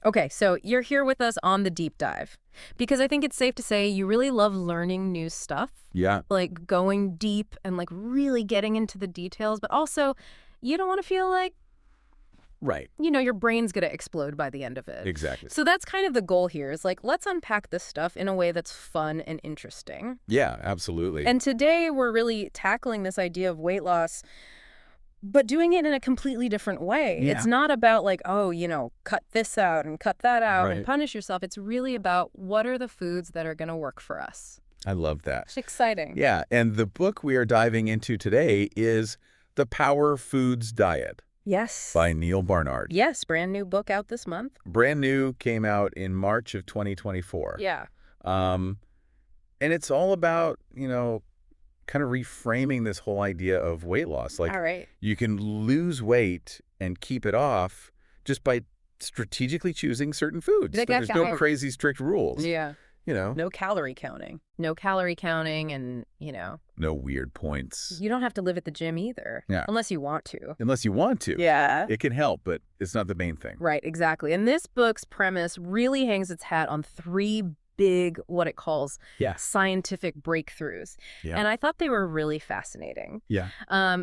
Okay, so you're here with us on the deep dive because I think it's safe to say you really love learning new stuff, Yeah, like going deep and like really getting into the details, but also you don't want to feel like, right. your brain's going to explode by the end of it. Exactly. So that's kind of the goal here is like, let's unpack this stuff in a way that's fun and interesting. Yeah, absolutely. And today we're really tackling this idea of weight loss, but doing it in a completely different way. Yeah. It's not about like, oh, cut this out and cut that out and Right. punish yourself. It's really about what are the foods that are going to work for us. I love that. It's exciting. Yeah, and the book we are diving into today is The Power Foods Diet Yes. by Neil Barnard. Yes, brand new book out this month. Brand new, came out in March of 2024. Yeah. Um, and it's all about, kind of reframing this whole idea of weight loss. Like, All right. you can lose weight and keep it off just by strategically choosing certain foods. Like There's that no guy- crazy strict rules. Yeah. No No calorie counting. No calorie counting and, weird points. you don't have to live at the gym either. Yeah. Unless you want to. Unless you want to. Yeah. It can help, but it's not the main thing. Right, exactly. And this book's premise really hangs its hat on three big, what it calls, Yeah. scientific breakthroughs. Yeah. And I thought they were really fascinating. Yeah.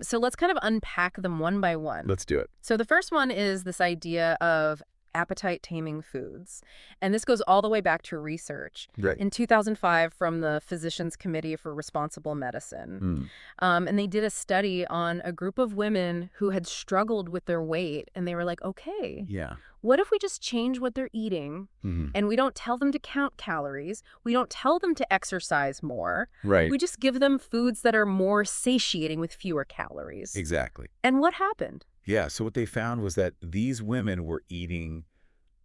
So let's kind of unpack them one by one. Let's do it. So the first one is this idea of appetite-taming foods. And this goes all the way back to research. Right. In 2005 from the Physicians Committee for Responsible Medicine. And they did a study on a group of women who had struggled with their weight. And they were like, okay, Yeah. what if we just change what they're eating and we don't tell them to count calories? We don't tell them to exercise more. Right. We just give them foods that are more satiating with fewer calories. Exactly. And what happened? Yeah. So what they found was that these women were eating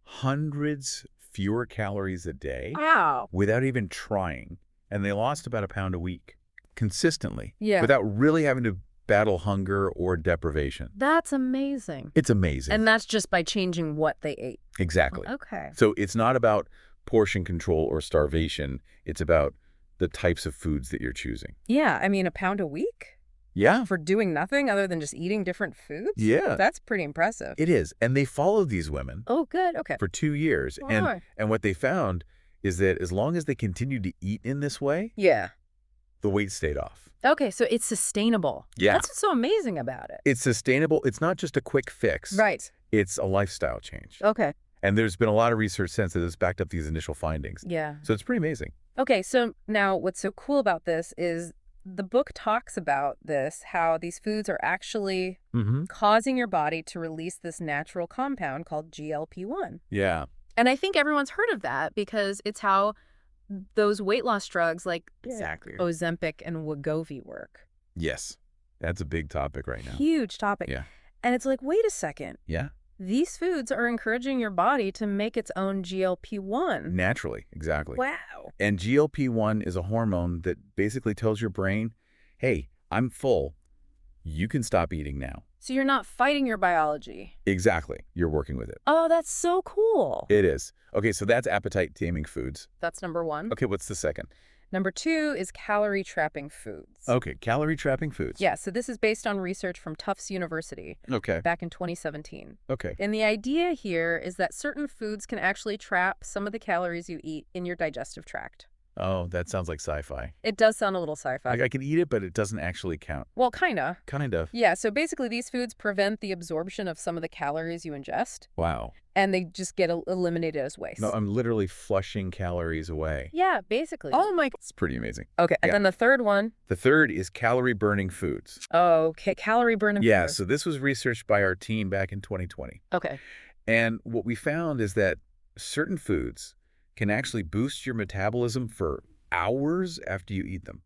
hundreds fewer calories a day Wow. without even trying. And they lost about a pound a week consistently Yeah. without really having to battle hunger or deprivation. That's amazing. It's amazing. And that's just by changing what they ate. Exactly. Okay. So it's not about portion control or starvation. It's about the types of foods that you're choosing. Yeah. I mean, a pound a week Yeah. for doing nothing other than just eating different foods? Yeah. That's pretty impressive. It is. And they followed these women Oh, good. Okay. for 2 years. Alright. And what they found is that as long as they continued to eat in this way, Yeah. the weight stayed off. Okay, so it's sustainable. Yeah. That's what's so amazing about it. It's sustainable. It's not just a quick fix. Right. It's a lifestyle change. Okay. And there's been a lot of research since that has backed up these initial findings. Yeah. So it's pretty amazing. Okay, so now what's so cool about this is the book talks about this, how these foods are actually Mm-hmm. causing your body to release this natural compound called GLP-1. Yeah. And I think everyone's heard of that because it's how those weight loss drugs like Exactly. Ozempic and Wegovy work. Yes. That's a big topic right now. Huge topic. Yeah. And it's like, wait a second. Yeah. These foods are encouraging your body to make its own GLP-1. Naturally. Exactly. Wow. And GLP-1 is a hormone that basically tells your brain, hey, I'm full. You can stop eating now. So you're not fighting your biology. Exactly. You're working with it. Oh, that's so cool. It is. Okay, so that's appetite-taming foods. That's number one. Okay, what's the second? Number two is calorie-trapping foods. Okay, calorie-trapping foods. Yeah, so this is based on research from Tufts University Okay. back in 2017. Okay. And the idea here is that certain foods can actually trap some of the calories you eat in your digestive tract. Oh, that sounds like sci-fi. It does sound a little sci-fi. Like I can eat it, but it doesn't actually count. Well, kinda. Kind of. Yeah, so basically these foods prevent the absorption of some of the calories you ingest, Wow. and they just get eliminated as waste. No, I'm literally flushing calories away. Yeah, basically. Oh my. It's pretty amazing. Okay, and Yeah. then the third one. The third is calorie-burning foods. Okay, calorie burning. Yeah, foods. so this was researched by our team back in 2020. Okay. And what we found is that certain foods can actually boost your metabolism for hours after you eat them.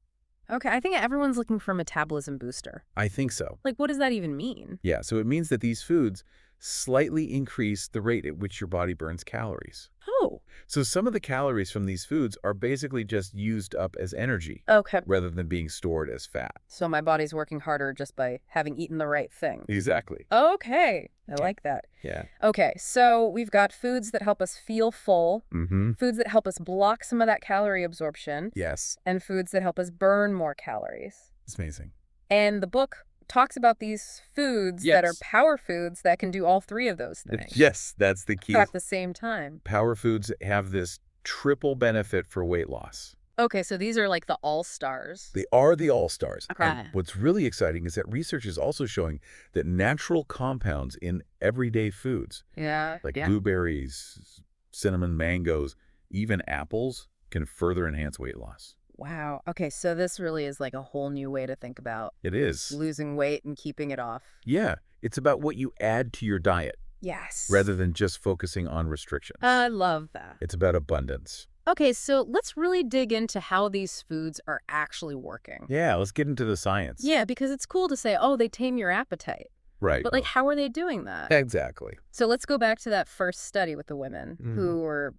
Okay, I think everyone's looking for a metabolism booster. I think so. Like, what does that even mean? Yeah, so it means that these foods slightly increase the rate at which your body burns calories. Oh. So some of the calories from these foods are basically just used up as energy Okay. rather than being stored as fat. So my body's working harder just by having eaten the right thing. Exactly. Okay. I like that. Yeah. Okay, so we've got foods that help us feel full, Mm-hmm. foods that help us block some of that calorie absorption, Yes. and foods that help us burn more calories. It's amazing. And the book talks about these foods that are Yes. power foods that can do all three of those things Yes, that's the key. at the same time. Power foods have this triple benefit for weight loss. Okay, so these are like the all-stars. They are the all-stars. Okay. And what's really exciting is that research is also showing that natural compounds in everyday foods, Yeah. like blueberries, cinnamon, mangoes, even apples, can further enhance weight loss. Wow. Okay, so this really is like a whole new way to think about It is. losing weight and keeping it off. Yeah, it's about what you add to your diet Yes. rather than just focusing on restrictions. I love that. It's about abundance. Okay, so let's really dig into how these foods are actually working. Yeah, let's get into the science. Yeah, because it's cool to say, oh, they tame your appetite. Right. But like, how are they doing that? Exactly. So let's go back to that first study with the women Mhm. who were,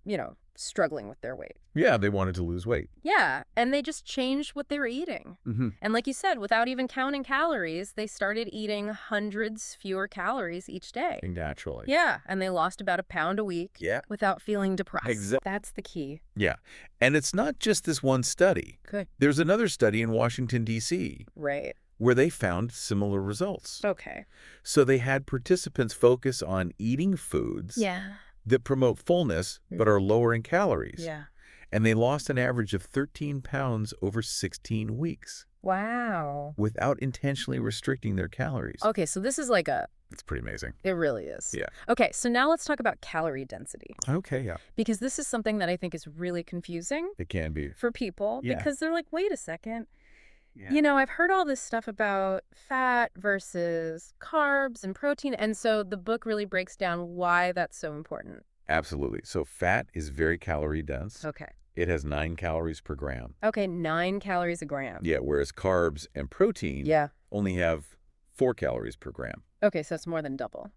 struggling with their weight. Yeah, they wanted to lose weight. Yeah, and they just changed what they were eating. Mm-hmm. And like you said, without even counting calories, they started eating hundreds fewer calories each day. Naturally. Yeah, and they lost about 1 pound a week Yeah. without feeling depressed. Exactly. That's the key. Yeah. And it's not just this one study. Good. There's another study in Washington, D.C., Right. where they found similar results. Okay. So they had participants focus on eating foods Yeah. that promote fullness but are lower in calories. Yeah. And they lost an average of 13 pounds over 16 weeks Wow. without intentionally restricting their calories. Okay, so this is like It's pretty amazing. it really is. Yeah. Okay, so now let's talk about calorie density, Okay, yeah. because this is something that I think is really confusing It can be. for people Yeah. because they're like, wait a second. Yeah. I've heard all this stuff about fat versus carbs and protein. And so the book really breaks down why that's so important. Absolutely. So fat is very calorie dense. Okay. It has 9 calories per gram. Okay, 9 calories a gram. Yeah, whereas carbs and protein Yeah. only have 4 calories per gram. Okay, so it's more than double.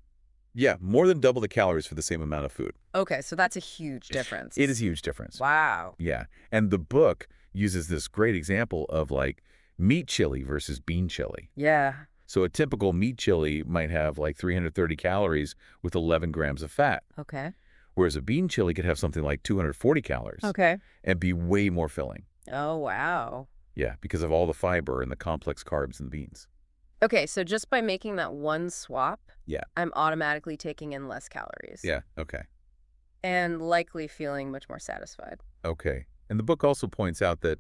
Yeah, more than double the calories for the same amount of food. Okay, so that's a huge difference. It is a huge difference. Wow. Yeah. And the book uses this great example of like meat chili versus bean chili. Yeah. So a typical meat chili might have like 330 calories with 11 grams of fat, Okay. whereas a bean chili could have something like 240 calories Okay. and be way more filling. Oh, wow. Yeah, because of all the fiber and the complex carbs in the beans. Okay, so just by making that one swap, Yeah. I'm automatically taking in less calories. Yeah, okay. And likely feeling much more satisfied. Okay. And the book also points out that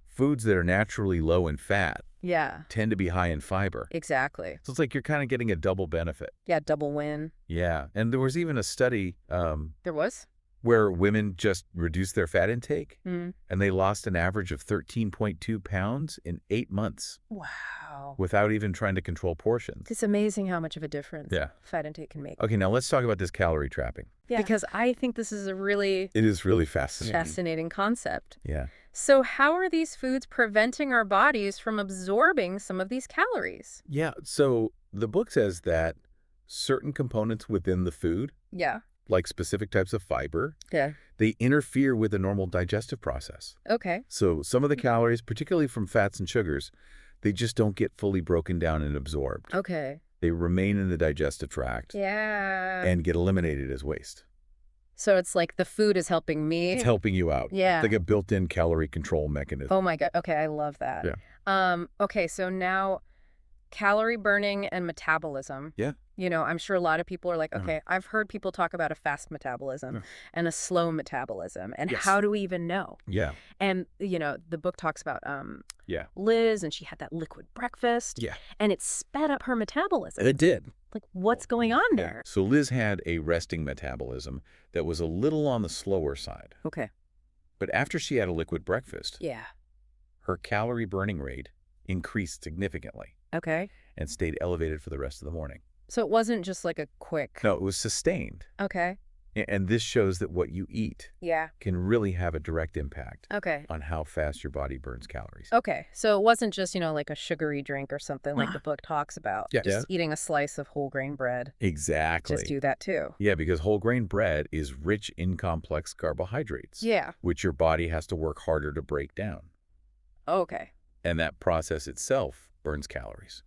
foods that are naturally low in fat Yeah, tend to be high in fiber. exactly. So it's like you're kind of getting a double benefit. Yeah, double win. Yeah. And there was even a study There was? where women just reduced their fat intake Mm. and they lost an average of 13.2 pounds in 8 months Wow. without even trying to control portions. It's amazing how much of a difference Yeah. fat intake can make. Okay, now let's talk about this calorie trapping. Yeah. Because I think this is a really It is really fascinating. fascinating concept. Yeah. So how are these foods preventing our bodies from absorbing some of these calories? Yeah, so the book says that certain components within the food, Yeah. like specific types of fiber, Yeah. they interfere with the normal digestive process. Okay. So some of the calories, particularly from fats and sugars, they just don't get fully broken down and absorbed. Okay. They remain in the digestive tract Yeah. and get eliminated as waste. So it's like the food is helping me. It's helping you out. Yeah. It's like a built-in calorie control mechanism. Oh my God. Okay, I love that. Yeah. Okay, so now calorie burning and metabolism. Yeah. I'm sure a lot of people are like, Uh-huh. okay, I've heard people talk about a fast metabolism Yeah. and a slow metabolism. And Yes. how do we even know? Yeah. And, the book talks about Yeah. Liz, and she had that liquid breakfast. Yeah. And it sped up her metabolism. It did. Like, what's going on there? So Liz had a resting metabolism that was a little on the slower side. Okay. But after she had a liquid breakfast, Yeah. her calorie burning rate increased significantly Okay. and stayed elevated for the rest of the morning. So it wasn't just like a quick. No, it was sustained. Okay. And this shows that what you eat Yeah. can really have a direct impact Okay. on how fast your body burns calories. Okay. So it wasn't just, like a sugary drink or something like the book talks about. Yeah. Just eating a slice of whole grain bread. Exactly. Just do that too. Yeah, because whole grain bread is rich in complex carbohydrates, Yeah. which your body has to work harder to break down. Okay. And that process itself burns calories.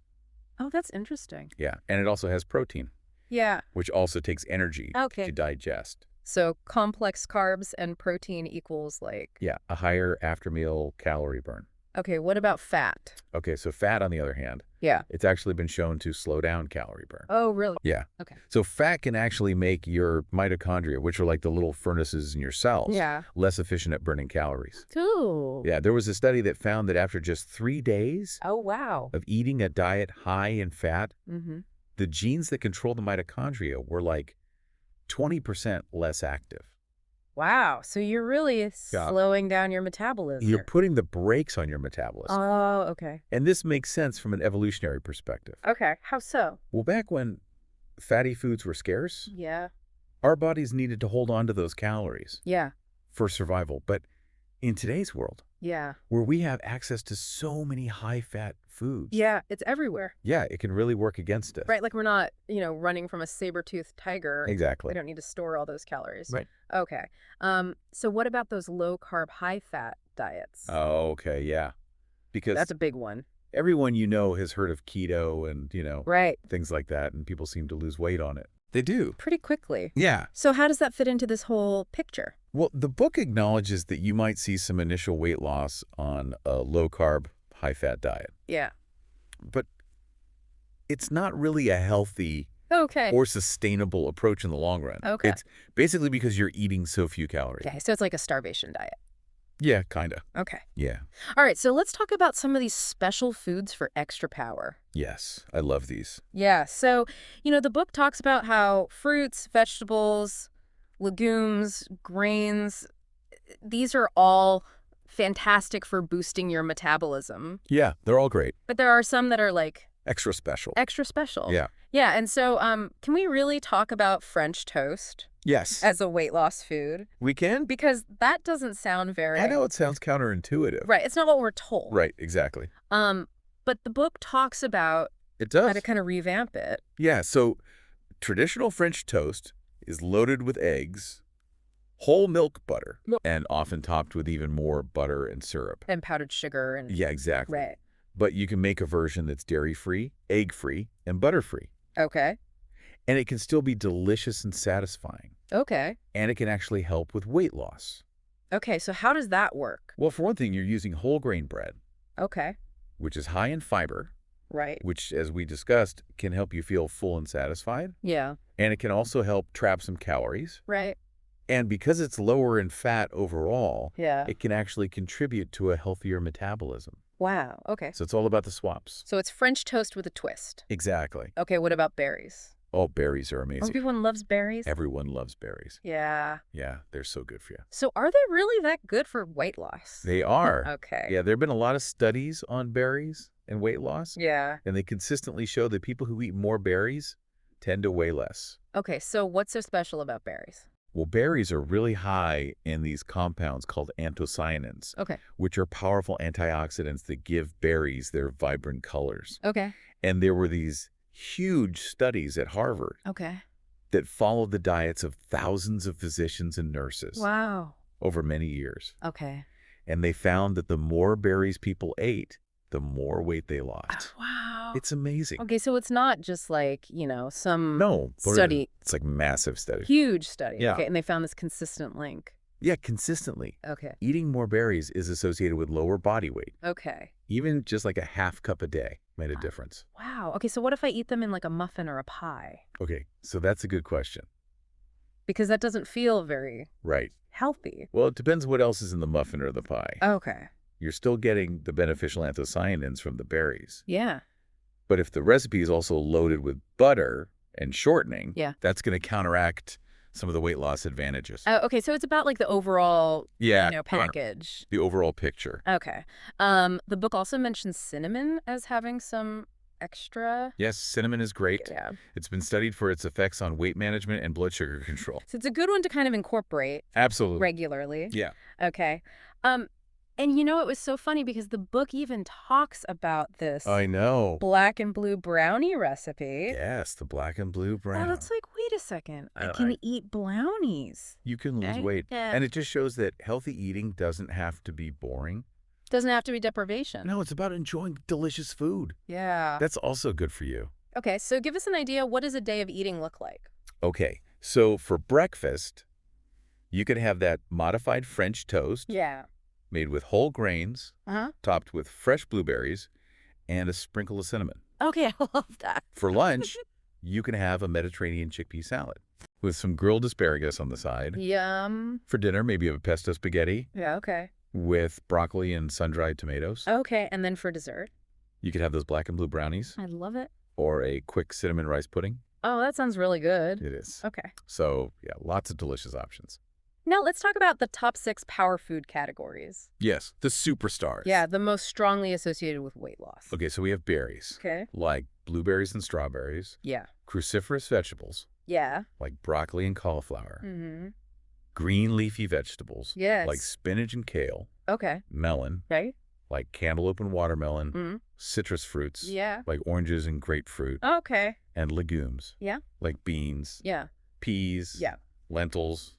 Oh, that's interesting. Yeah. And it also has protein, Yeah. which also takes energy Okay. to digest. So complex carbs and protein equals like. Yeah, a higher after-meal calorie burn. Okay, what about fat? Okay, so fat, on the other hand, Yeah. it's actually been shown to slow down calorie burn. Oh, really? Yeah. Okay. So fat can actually make your mitochondria, which are like the little furnaces in your cells, Yeah. less efficient at burning calories. Cool. Yeah, there was a study that found that after just 3 days Oh, wow. of eating a diet high in fat, Mm-hmm. the genes that control the mitochondria were like 20% less active. Wow. So you're really Yeah. slowing down your You're metabolism. putting the brakes on your metabolism. Oh, okay. And this makes sense from an evolutionary perspective. Okay. How so? Well, back when fatty foods were scarce, Yeah. our bodies needed to hold on to those calories Yeah. for survival. But in today's world, Yeah. where we have access to so many high-fat foods, Yeah. It's everywhere. yeah, it can really work against us. Right. Like we're not, running from a saber-toothed tiger. Exactly. We don't need to store all those calories. Right. Okay. So what about those low-carb, high-fat diets? Oh, okay, yeah. Because That's a big one. everyone has heard of keto and, Right. things like that, and people seem to lose weight on it. They do. Pretty quickly. Yeah. So how does that fit into this whole picture? Well, the book acknowledges that you might see some initial weight loss on a low-carb, high-fat diet. Yeah. But it's not really a healthy Okay. or sustainable approach in the long run. Okay. It's basically because you're eating so few calories. Okay. So it's like a starvation diet. Yeah, kind of. Okay. Yeah. All right. So let's talk about some of these special foods for extra power. Yes, I love these. Yeah. So, the book talks about how fruits, vegetables, legumes, grains, these are all fantastic for boosting your metabolism. Yeah, they're all great. But there are some that are like Extra special. extra special. Yeah. Yeah. And so can we really talk about French toast Yes. as a weight loss food? We can? Because that doesn't sound very... I know it sounds counterintuitive. Right. It's not what we're told. Right, exactly. But the book talks about It how does. to kind of revamp it. Yeah, so traditional French toast is loaded with eggs, whole milk butter, and often topped with even more butter and syrup. And powdered sugar and... Yeah, exactly. Right. But you can make a version that's dairy-free, egg-free, and butter-free. Okay. And it can still be delicious and satisfying. Okay. And it can actually help with weight loss. Okay, so how does that work? Well, for one thing, you're using whole grain bread, Okay. which is high in fiber, Right. which, as we discussed, can help you feel full and satisfied. Yeah. And it can also help trap some calories. Right. And because it's lower in fat overall, Yeah. it can actually contribute to a healthier metabolism. Wow. Okay. So it's all about the swaps. So it's French toast with a twist. Exactly. Okay, what about berries? Oh, berries are amazing. Everyone loves berries? Everyone loves berries. Yeah. Yeah, they're so good for you. So are they really that good for weight loss? They are. Okay. Yeah, there have been a lot of studies on berries and weight loss. Yeah. And they consistently show that people who eat more berries tend to weigh less. Okay, so what's so special about berries? Well, berries are really high in these compounds called anthocyanins, Okay. which are powerful antioxidants that give berries their vibrant colors. Okay. And there were these huge studies at Harvard Okay. that followed the diets of thousands of physicians and nurses Wow. over many years. Okay. And they found that the more berries people ate, the more weight they lost. Wow. It's amazing. Okay, so it's not just like, some No. study, It's like massive study. huge study. Yeah. Okay, and they found this consistent link. Yeah, consistently. Okay. Eating more berries is associated with lower body weight. Okay. Even just like a half cup a day made a difference. Wow. Okay, so what if I eat them in like a muffin or a pie? Okay, so that's a good question. Because that doesn't feel very Right. healthy. Well, it depends what else is in the muffin or the pie. Okay. You're still getting the beneficial anthocyanins from the berries. Yeah. But if the recipe is also loaded with butter and shortening, Yeah. that's going to counteract some of the weight loss advantages. Okay, so it's about like the overall, Yeah, package. the overall picture. Okay. The book also mentions cinnamon as having some extra. Yes, cinnamon is great. Yeah. It's been studied for its effects on weight management and blood sugar control. So it's a good one to kind of incorporate Absolutely. regularly. Yeah. Okay. And it was so funny because the book even talks about this I know. black and blue brownie recipe. Yes, the black and blue brown. And it's like, wait a second. I I- can eat brownies. You can lose Right? weight. Yeah. And it just shows that healthy eating doesn't have to be boring. Doesn't have to be deprivation. No, it's about enjoying delicious food. Yeah. That's also good for you. Okay, so give us an idea. What does a day of eating look like? Okay, so for breakfast, you could have that modified French toast Yeah. made with whole grains, Uh-huh. topped with fresh blueberries, and a sprinkle of cinnamon. Okay, I love that. For lunch, you can have a Mediterranean chickpea salad with some grilled asparagus on the side. Yum. For dinner, maybe a pesto spaghetti Yeah, okay. with broccoli and sun-dried tomatoes. Okay, and then for dessert? You could have those black and blue brownies I love it. or a quick cinnamon rice pudding. Oh, that sounds really good. It is. Okay. So, yeah, lots of delicious options. Now let's talk about the top 6 power food categories. Yes, the superstars. Yeah, the most strongly associated with weight loss. Okay, so we have berries, Okay. like blueberries and strawberries, Yeah. cruciferous vegetables, Yeah. like broccoli and cauliflower, Mm-hmm. green leafy vegetables, Yes. like spinach and kale, Okay. melon, Right? like cantaloupe and watermelon, Mm. citrus fruits, Yeah. like oranges and grapefruit, Okay. and legumes, Yeah. like beans, Yeah. peas, Yeah. lentils,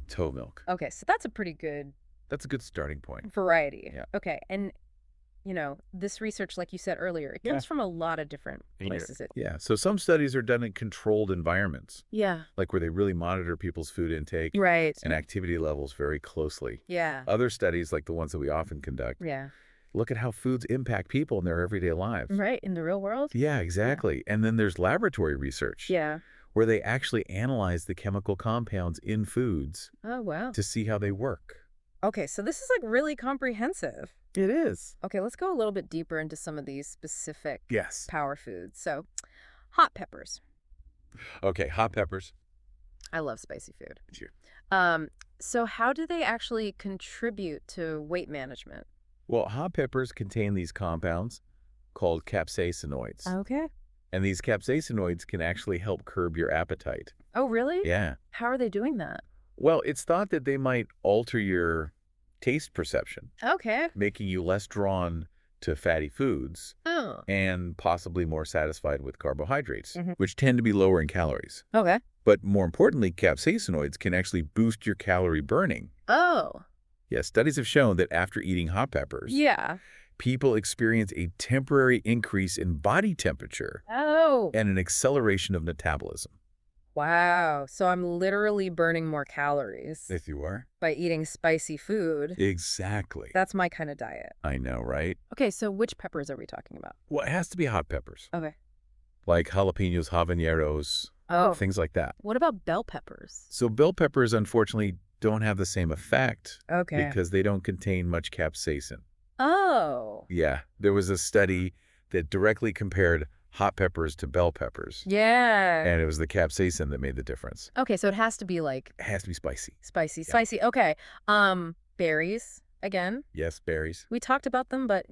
toe milk. Okay, so that's a pretty good That's a good starting point. variety. Yeah. Okay, and this research, like you said earlier, it comes from a lot of different places. Yeah, so some studies are done in controlled environments, Yeah. like where they really monitor people's food intake Right. and activity levels very closely. Yeah. Other studies, like the ones that we often conduct, Yeah. look at how foods impact people in their everyday lives. Right, in the real world? Yeah, exactly. And then there's laboratory research Yeah. where they actually analyze the chemical compounds in foods Oh, wow. to see how they work. Okay, so this is like really comprehensive. It is. Okay, let's go a little bit deeper into some of these specific Yes. power foods. So, hot peppers. Okay, hot peppers. I love spicy food. Sure. So how do they actually contribute to weight management? Well, hot peppers contain these compounds called capsaicinoids. Okay. And these capsaicinoids can actually help curb your appetite. Oh, really? Yeah. How are they doing that? Well, it's thought that they might alter your taste perception, Okay. making you less drawn to fatty foods Oh. and possibly more satisfied with carbohydrates, Mhm. which tend to be lower in calories. Okay. But more importantly, capsaicinoids can actually boost your calorie burning. Oh. Yes, studies have shown that after eating hot peppers, Yeah. people experience a temporary increase in body temperature Oh. and an acceleration of metabolism. Wow. So I'm literally burning more calories If you are. by eating spicy food. Exactly. That's my kind of diet. I know, right? Okay, so which peppers are we talking about? Well, it has to be hot peppers, Okay. like jalapenos, habaneros, Oh. things like that. What about bell peppers? So bell peppers, unfortunately, don't have the same effect Okay. because they don't contain much capsaicin. Oh. Yeah, there was a study that directly compared hot peppers to bell peppers, Yeah. and it was the capsaicin that made the difference. Okay, so it has to be like It has to be spicy. spicy. Yeah. Spicy. Okay. Berries again. Yes, berries. We talked about them, but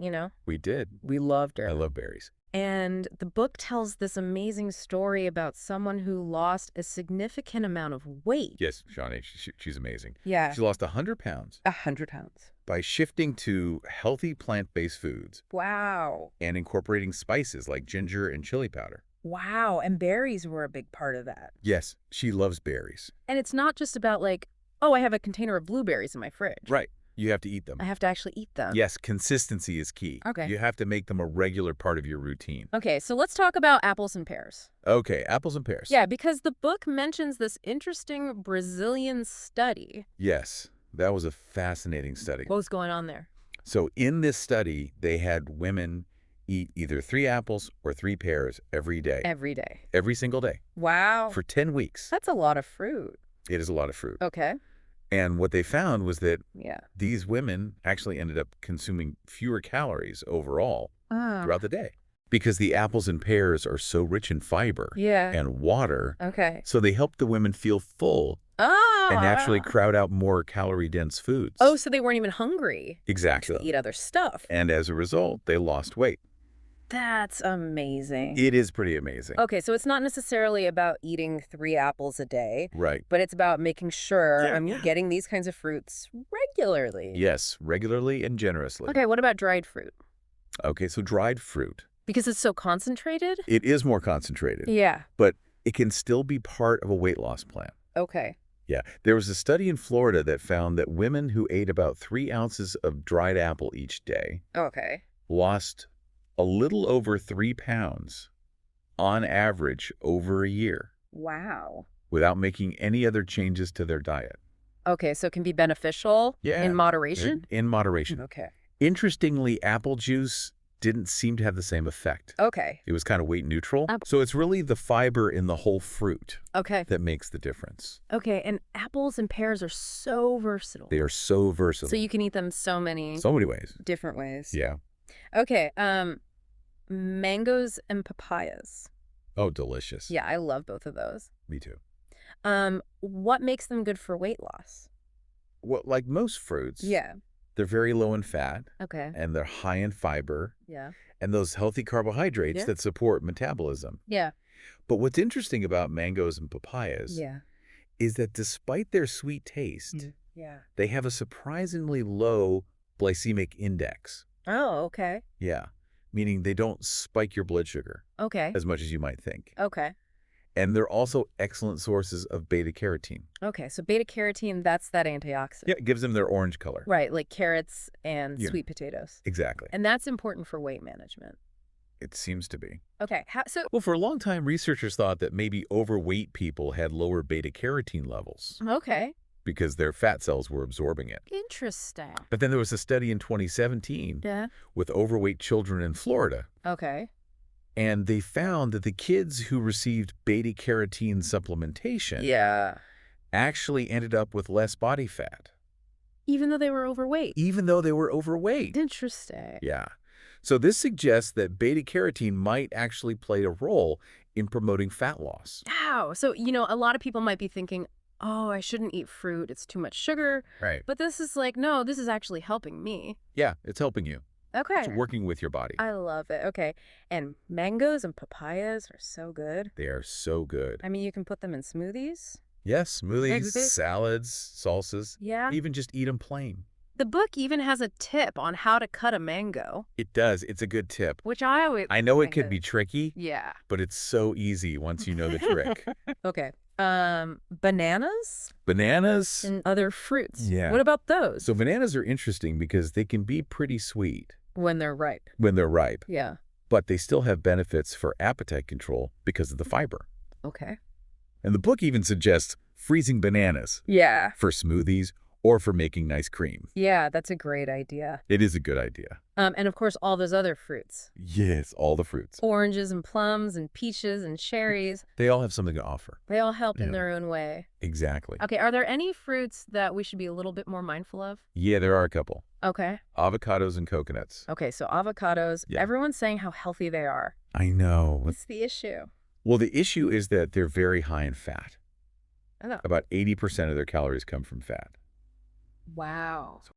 We did. we loved I her. love berries. And the book tells this amazing story about someone who lost a significant amount of weight. Yes, Shawnee, she's amazing. Yeah. She lost 100 pounds 100 pounds. by shifting to healthy plant-based foods Wow. and incorporating spices like ginger and chili powder. Wow. And berries were a big part of that. Yes, she loves berries. And it's not just about like, oh, I have a container of blueberries in my fridge. Right. You have to eat them. I have to actually eat them. Yes, consistency is key. Okay. You have to make them a regular part of your routine. Okay, so let's talk about apples and pears. Okay, apples and pears. Yeah, because the book mentions this interesting Brazilian study. Yes, that was a fascinating study. What was going on there? So in this study, they had women eat either 3 apples or 3 pears every day. Every day. Every single day. Wow. For 10 weeks. That's a lot of fruit. It is a lot of fruit. Okay. And what they found was that Yeah. these women actually ended up consuming fewer calories overall Oh. throughout the day because the apples and pears are so rich in fiber Yeah. and water. Okay. So they help the women feel full Oh. and naturally crowd out more calorie-dense foods. Oh, so they weren't even hungry Exactly. to eat other stuff. And as a result, they lost weight. That's amazing. It is pretty amazing. Okay, so it's not necessarily about eating 3 apples a day, Right. but it's about making sure I'm getting these kinds of fruits regularly. Yes, regularly and generously. Okay, what about dried fruit? Okay, so dried fruit. Because it's so concentrated? It is more concentrated, Yeah. but it can still be part of a weight loss plan. Okay. Yeah, there was a study in Florida that found that women who ate about 3 ounces of dried apple each day Okay. lost a little over 3 pounds on average over a year Wow. without making any other changes to their diet. Okay, so it can be beneficial Yeah, in moderation? in moderation. Okay. Interestingly, apple juice didn't seem to have the same effect. Okay. It was kind of weight neutral. Ap- So it's really the fiber in the whole fruit Okay. that makes the difference. Okay, and apples and pears are so versatile. They are so So versatile. you can eat them so many So many ways. different ways. Yeah. Okay, mangoes and papayas. Oh, delicious. Yeah, I love both of those. Me too. What makes them good for weight loss? Well, like most fruits, Yeah. they're very low in fat Okay. and they're high in fiber Yeah. and those healthy carbohydrates Yeah. that support metabolism. Yeah. But what's interesting about mangoes and papayas Yeah. is that despite their sweet taste, Yeah. they have a surprisingly low glycemic index. Oh, okay. Yeah, meaning they don't spike your blood sugar Okay. as much as you might think. Okay. And they're also excellent sources of beta-carotene. Okay, so beta carotene, that's that antioxidant. Yeah, it gives them their orange color. Right, like carrots and Yeah. sweet potatoes. Exactly. And that's important for weight management. It seems to be. Okay, so Well, for a long time, researchers thought that maybe overweight people had lower beta-carotene levels okay. because their fat cells were absorbing it. Interesting. But then there was a study in 2017 Yeah. with overweight children in Florida, Okay. and they found that the kids who received beta-carotene supplementation Yeah. actually ended up with less body fat, Even though they were overweight. even though they were overweight. Interesting. Yeah. So this suggests that beta-carotene might actually play a role in promoting fat loss. Wow. So, a lot of people might be thinking, oh, I shouldn't eat fruit. It's too much sugar. Right. But this is like, no, this is actually helping me. Yeah, it's helping you. Okay. It's working with your body. I love it. Okay. And mangoes and papayas are so good. They are so good. I mean, you can put them in smoothies. Yes, smoothies, Exactly. salads, salsas, Yeah. even just eat them plain. The book even has a tip on how to cut a mango, It does. It's a good tip. which I always I know it think could of- be tricky, Yeah. but it's so easy once you know the trick. Okay. Bananas Bananas. and other fruits. Yeah. What about those? So bananas are interesting because they can be pretty sweet When they're ripe. when they're ripe, Yeah. but they still have benefits for appetite control because of the fiber. Okay. And the book even suggests freezing bananas Yeah. for smoothies or for making nice cream. Yeah, that's a great idea. It is a good idea. And of course, all those other fruits. Yes, all the fruits. Oranges and plums and peaches and cherries. They all have something to offer. They all help in Yeah. their own way. Exactly. Okay, are there any fruits that we should be a little bit more mindful of? Yeah, there are a couple. Okay. Avocados and coconuts. Okay, so avocados, Yeah. everyone's saying how healthy they are. I know. What's the issue? Well, the issue is that they're very high in fat. I know. About 80% of their calories come from fat. Wow. So